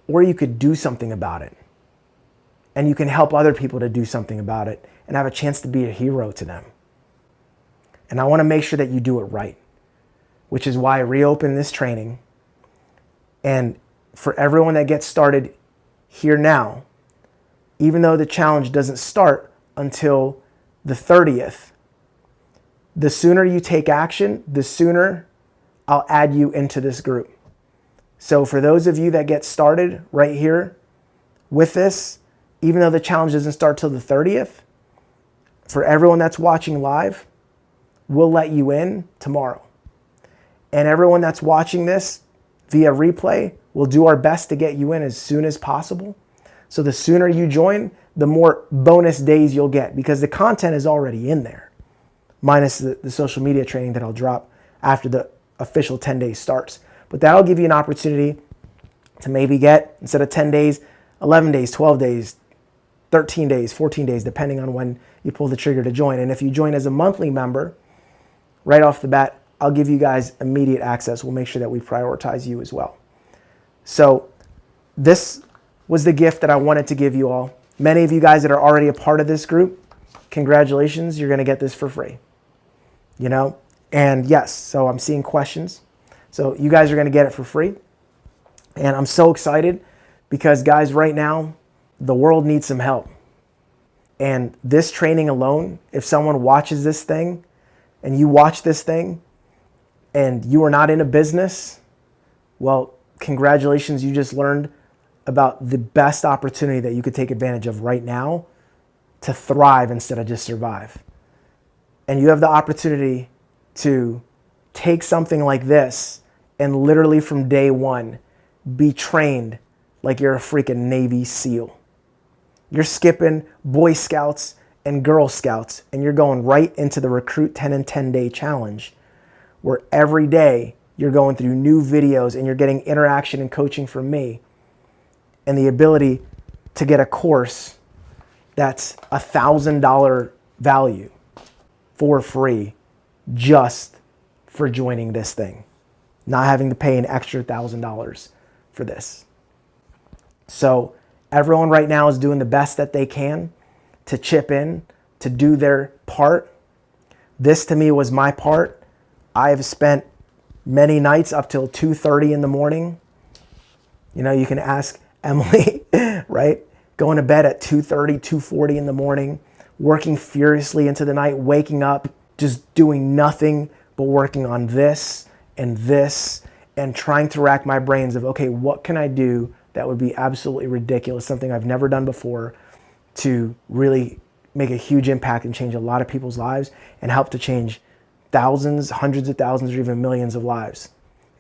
[SPEAKER 1] or you could do something about it. And you can help other people to do something about it and have a chance to be a hero to them. And I want to make sure that you do it right, which is why I reopened this training. And for everyone that gets started here now, even though the challenge doesn't start until the 30th, the sooner you take action, the sooner I'll add you into this group. So for those of you that get started right here with this, even though the challenge doesn't start till the 30th, for everyone that's watching live, we'll let you in tomorrow. And everyone that's watching this via replay, we'll do our best to get you in as soon as possible. So the sooner you join, the more bonus days you'll get, because the content is already in there, minus the social media training that I'll drop after the official 10 days starts. But that'll give you an opportunity to maybe get, instead of 10 days, 11 days, 12 days, 13 days, 14 days, depending on when you pull the trigger to join. And if you join as a monthly member, right off the bat, I'll give you guys immediate access. We'll make sure that we prioritize you as well. So this was the gift that I wanted to give you all. Many of you guys that are already a part of this group, congratulations, you're going to get this for free. You know? And yes, so I'm seeing questions. So you guys are going to get it for free. And I'm so excited because, guys, right now, the world needs some help. And this training alone, if someone watches this thing and you watch this thing and you are not in a business, well, congratulations, you just learned about the best opportunity that you could take advantage of right now to thrive instead of just survive. And you have the opportunity to take something like this and literally from day one be trained like you're a freaking Navy SEAL. You're skipping Boy Scouts and Girl Scouts and you're going right into the Recruit 10 in 10 Day Challenge, where every day you're going through new videos and you're getting interaction and coaching from me and the ability to get a course that's $1,000 value for free just for joining this thing, not having to pay an extra $1,000 for this. So everyone right now is doing the best that they can to chip in, to do their part. This to me was my part. I have spent many nights up till 2:30 in the morning. You know, you can ask Emily, right? Going to bed at 2:30, 2:40 in the morning, working furiously into the night, waking up, just doing nothing but working on this and trying to rack my brains of, okay, what can I do that would be absolutely ridiculous, something I've never done before, to really make a huge impact and change a lot of people's lives and help to change thousands, hundreds of thousands, or even millions of lives.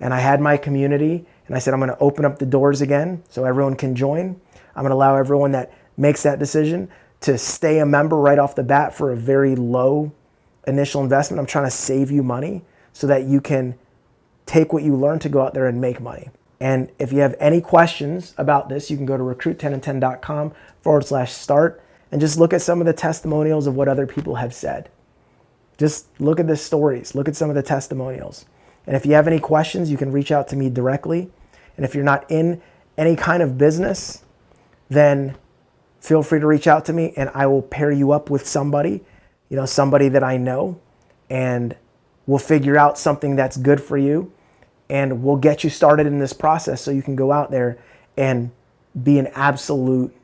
[SPEAKER 1] And I had my community and I said, I'm going to open up the doors again so everyone can join. I'm going to allow everyone that makes that decision to stay a member right off the bat for a very low initial investment. I'm trying to save you money so that you can take what you learn to go out there and make money. And if you have any questions about this, you can go to recruit10in10.com/start and just look at some of the testimonials of what other people have said. Just look at the stories, look at some of the testimonials. And if you have any questions, you can reach out to me directly. And if you're not in any kind of business, then feel free to reach out to me and I will pair you up with somebody, somebody that I know, and we'll figure out something that's good for you and we'll get you started in this process so you can go out there and be an absolute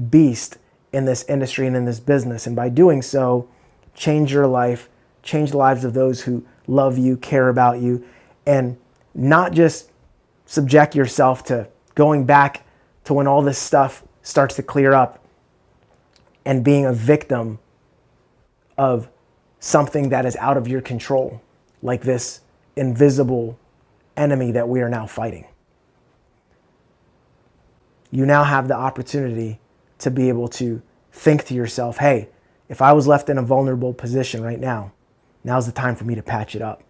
[SPEAKER 1] beast in this industry and in this business. And by doing so, change your life, change the lives of those who love you, care about you, and not just subject yourself to going back to when all this stuff starts to clear up and being a victim of something that is out of your control, like this invisible enemy that we are now fighting. You now have the opportunity to be able to think to yourself, hey, if I was left in a vulnerable position right now, now's the time for me to patch it up.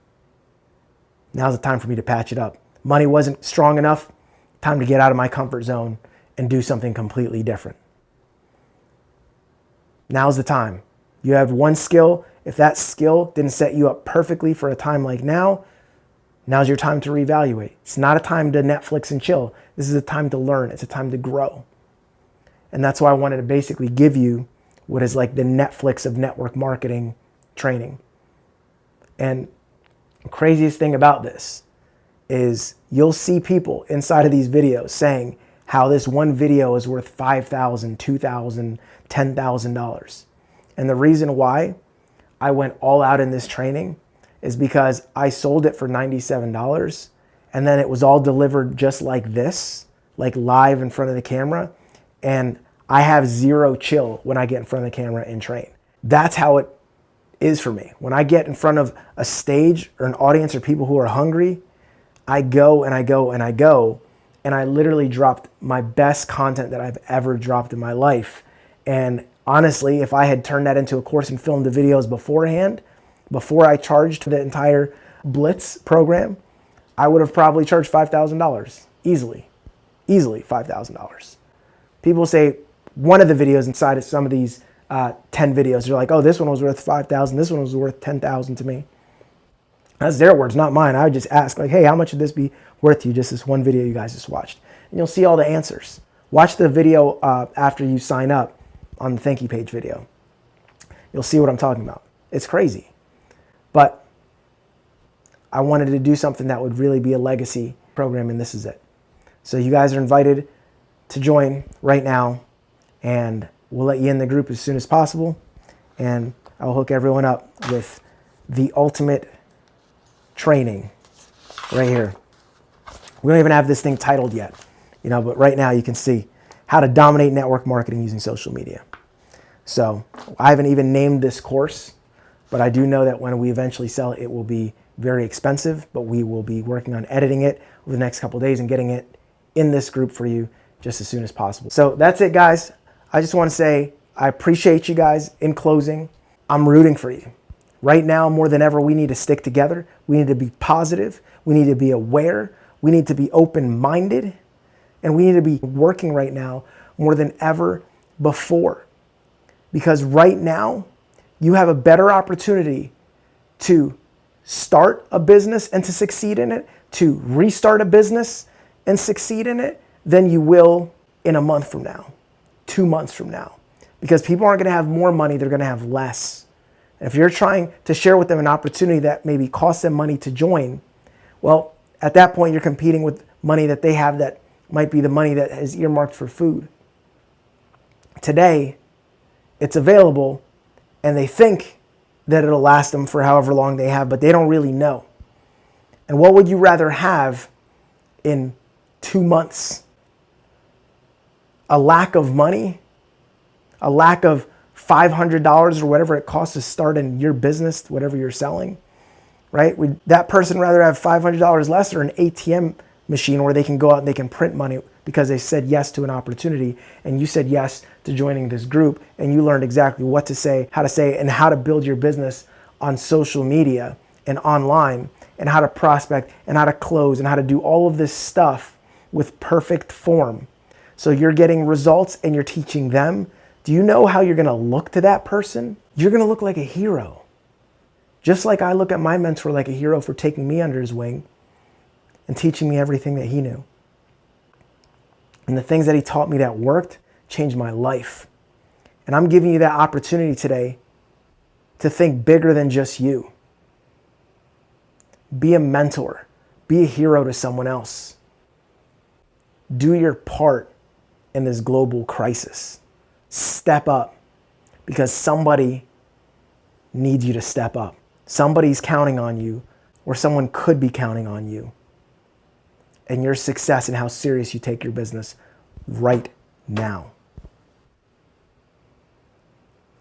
[SPEAKER 1] Now's the time for me to patch it up. Money wasn't strong enough, time to get out of my comfort zone and do something completely different. Now's the time. You have one skill. If that skill didn't set you up perfectly for a time like now, now's your time to reevaluate. It's not a time to Netflix and chill. This is a time to learn. It's a time to grow. And that's why I wanted to basically give you what is like the Netflix of network marketing training. And the craziest thing about this is you'll see people inside of these videos saying how this one video is worth $5,000, $2,000, $10,000. And the reason why I went all out in this training is because I sold it for $97 and then it was all delivered just like this, like live in front of the camera. And I have zero chill when I get in front of the camera and train. That's how it is for me. When I get in front of a stage or an audience or people who are hungry, I go and I go and I go. And I literally dropped my best content that I've ever dropped in my life. And honestly, if I had turned that into a course and filmed the videos beforehand, before I charged the entire Blitz program, I would have probably charged $5,000 easily $5,000. People say one of the videos inside of some of these 10 videos, they're like, oh, this one was worth $5,000. This one was worth $10,000 to me. That's their words, not mine. I would just ask like, hey, how much would this be worth to you? Just this one video you guys just watched. And you'll see all the answers. Watch the video after you sign up on the thank you page video. You'll see what I'm talking about. It's crazy. But I wanted to do something that would really be a legacy program, and this is it. So you guys are invited to join right now, and we'll let you in the group as soon as possible, and I'll hook everyone up with the ultimate training right here. We don't even have this thing titled yet, but right now you can see how to dominate network marketing using social media. So I haven't even named this course, but I do know that when we eventually sell it, it will be very expensive, but we will be working on editing it over the next couple of days and getting it in this group for you just as soon as possible. So that's it, guys. I just want to say I appreciate you guys. In closing, I'm rooting for you. Right now, more than ever, we need to stick together. We need to be positive. We need to be aware. We need to be open-minded. And we need to be working right now more than ever before. Because right now, you have a better opportunity to start a business and to succeed in it, to restart a business and succeed in it, than you will in a month from now, 2 months from now. Because people aren't going to have more money, they're going to have less. And if you're trying to share with them an opportunity that maybe costs them money to join, well, at that point you're competing with money that they have that might be the money that is earmarked for food. Today, it's available, and they think that it'll last them for however long they have, but they don't really know. And what would you rather have in 2 months? A lack of money? A lack of $500 or whatever it costs to start in your business, whatever you're selling, right? Would that person rather have $500 less or an ATM machine where they can go out and they can print money because they said yes to an opportunity, and you said yes to joining this group, and you learned exactly what to say, and how to build your business on social media and online, and how to prospect and how to close and how to do all of this stuff with perfect form. So you're getting results and you're teaching them. Do you know how you're going to look to that person? You're going to look like a hero. Just like I look at my mentor like a hero for taking me under his wing and teaching me everything that he knew. And the things that he taught me that worked changed my life. And I'm giving you that opportunity today to think bigger than just you. Be a mentor. Be a hero to someone else. Do your part in this global crisis. Step up, because somebody needs you to step up. Somebody's counting on you, or someone could be counting on you, and your success and how serious you take your business right now.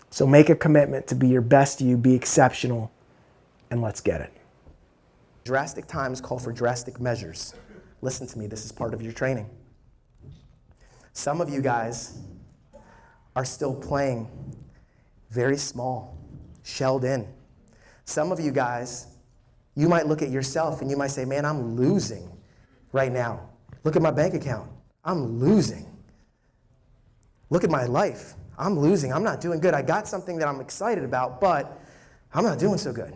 [SPEAKER 1] So make a commitment to be your best you, be exceptional, and let's get it. Drastic times call for drastic measures. Listen to me, this is part of your training. Some of you guys are still playing very small, shelled in. Some of you guys, you might look at yourself and you might say, man, I'm losing right now. Look at my bank account. I'm losing. Look at my life. I'm losing. I'm not doing good. I got something that I'm excited about, but I'm not doing so good.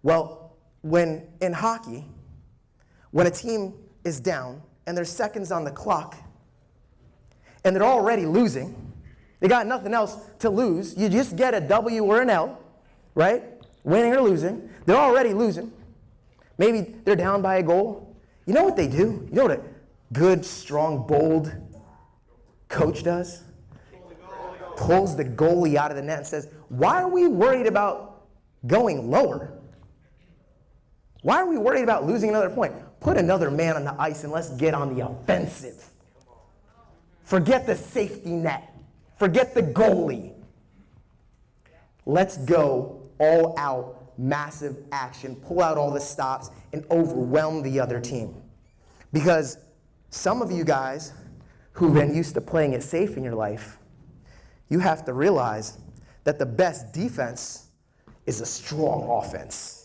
[SPEAKER 1] Well, when in hockey, when a team is down and there's seconds on the clock and they're already losing, they got nothing else to lose. You just get a W or an L, right? Winning or losing. They're already losing. Maybe they're down by a goal. You know what they do? You know what a good, strong, bold coach does? Pulls the goalie out of the net and says, why are we worried about going lower? Why are we worried about losing another point? Put another man on the ice and let's get on the offensive. Forget the safety net. Forget the goalie. Let's go all out, massive action, pull out all the stops, and overwhelm the other team. Because some of you guys who've been used to playing it safe in your life, you have to realize that the best defense is a strong offense.